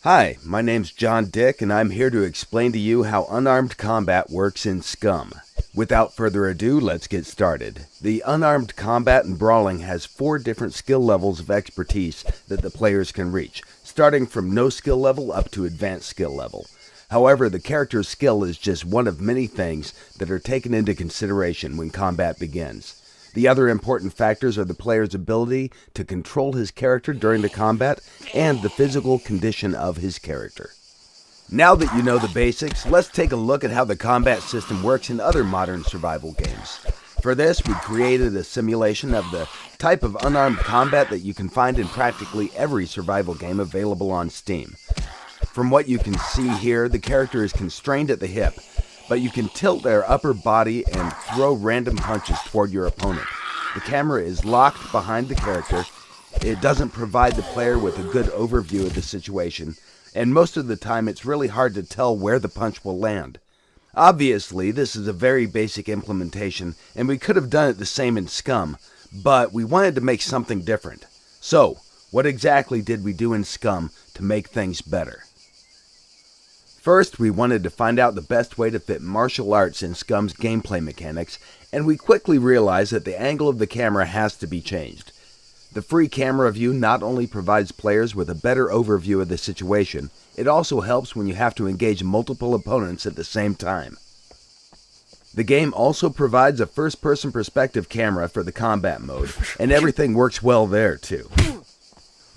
Hi, my name's John Dick, and I'm here to explain to you how unarmed combat works in Scum. Without further ado, let's get started. The unarmed combat in brawling has 4 different skill levels of expertise that the players can reach, starting from no skill level up to advanced skill level. However, the character's skill is just one of many things that are taken into consideration when combat begins. The other important factors are the player's ability to control his character during the combat and the physical condition of his character. Now that you know the basics, let's take a look at how the combat system works in other modern survival games. For this, we created a simulation of the type of unarmed combat that you can find in practically every survival game available on Steam. From what you can see here, the character is constrained at the hip, but you can tilt their upper body and throw random punches toward your opponent. The camera is locked behind the character. It doesn't provide the player with a good overview of the situation, and most of the time it's really hard to tell where the punch will land. Obviously, this is a very basic implementation, and we could have done it the same in Scum, but we wanted to make something different. So, what exactly did we do in Scum to make things better? First, we wanted to find out the best way to fit martial arts in Scum's gameplay mechanics, and we quickly realized that the angle of the camera has to be changed. The free camera view not only provides players with a better overview of the situation, it also helps when you have to engage multiple opponents at the same time. The game also provides a first-person perspective camera for the combat mode, and everything works well there too.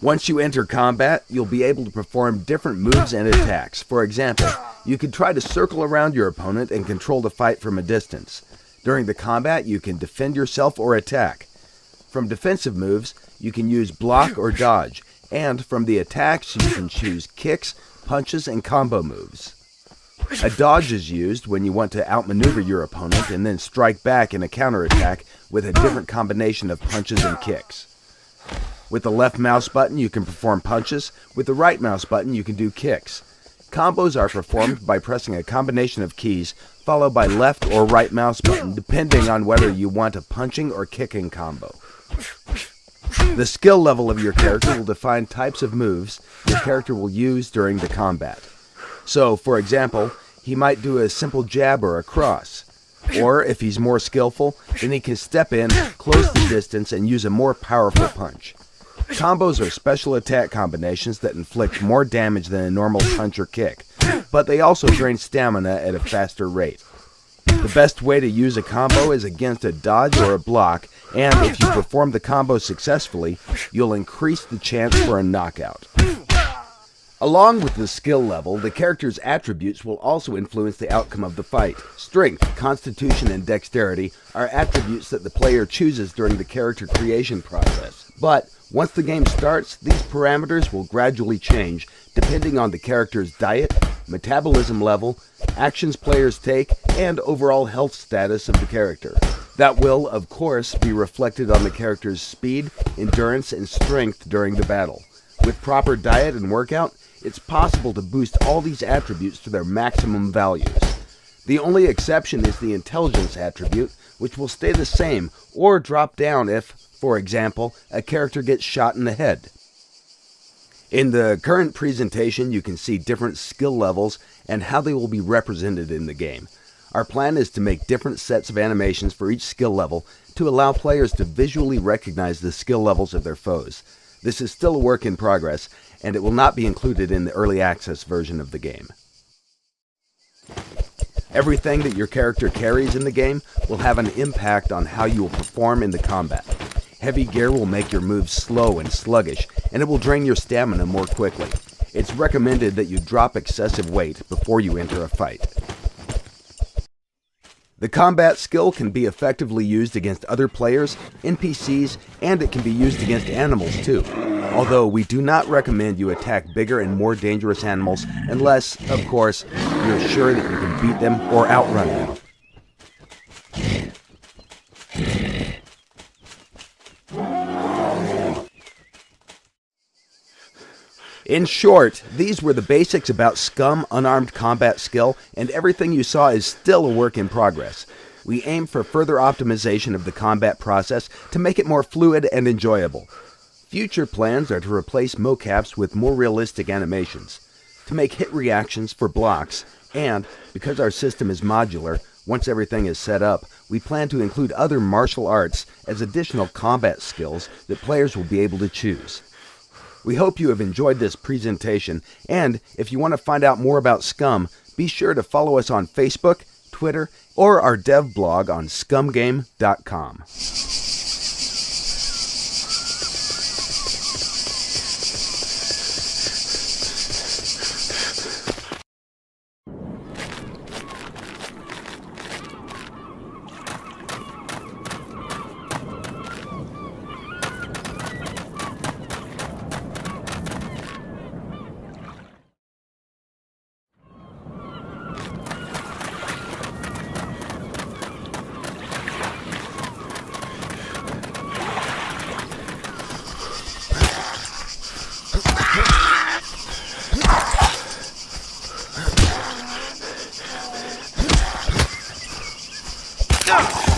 Once you enter combat, you'll be able to perform different moves and attacks. For example, you could try to circle around your opponent and control the fight from a distance. During the combat, you can defend yourself or attack. From defensive moves, you can use block or dodge, and from the attacks, you can choose kicks, punches, and combo moves. A dodge is used when you want to outmaneuver your opponent and then strike back in a counterattack with a different combination of punches and kicks. With the left mouse button, you can perform punches. With the right mouse button, you can do kicks. Combos are performed by pressing a combination of keys, followed by left or right mouse button, depending on whether you want a punching or kicking combo. The skill level of your character will define types of moves your character will use during the combat. So, for example, he might do a simple jab or a cross. Or, if he's more skillful, then he can step in, close the distance, and use a more powerful punch. Combos are special attack combinations that inflict more damage than a normal punch or kick, but they also drain stamina at a faster rate. The best way to use a combo is against a dodge or a block, and if you perform the combo successfully, you'll increase the chance for a knockout. Along with the skill level, the character's attributes will also influence the outcome of the fight. Strength, constitution, and dexterity are attributes that the player chooses during the character creation process. But once the game starts, these parameters will gradually change depending on the character's diet, metabolism level, actions players take, and overall health status of the character. That will, of course, be reflected on the character's speed, endurance, and strength during the battle. With proper diet and workout, it's possible to boost all these attributes to their maximum values. The only exception is the intelligence attribute, which will stay the same or drop down if, for example, a character gets shot in the head. In the current presentation, you can see different skill levels and how they will be represented in the game. Our plan is to make different sets of animations for each skill level to allow players to visually recognize the skill levels of their foes. This is still a work in progress, and it will not be included in the early access version of the game. Everything that your character carries in the game will have an impact on how you will perform in the combat. Heavy gear will make your moves slow and sluggish, and it will drain your stamina more quickly. It's recommended that you drop excessive weight before you enter a fight. The combat skill can be effectively used against other players, NPCs, and it can be used against animals too. Although we do not recommend you attack bigger and more dangerous animals unless, of course, you're sure that you can beat them or outrun them. In short, these were the basics about Scum unarmed combat skill, and everything you saw is still a work in progress. We aim for further optimization of the combat process to make it more fluid and enjoyable. Future plans are to replace mocaps with more realistic animations. to make hit reactions for blocks, and because our system is modular, once everything is set up, we plan to include other martial arts as additional combat skills that players will be able to choose. We hope you have enjoyed this presentation, and if you want to find out more about Scum, be sure to follow us on Facebook, Twitter, or our dev blog on scumgame.com. Ah!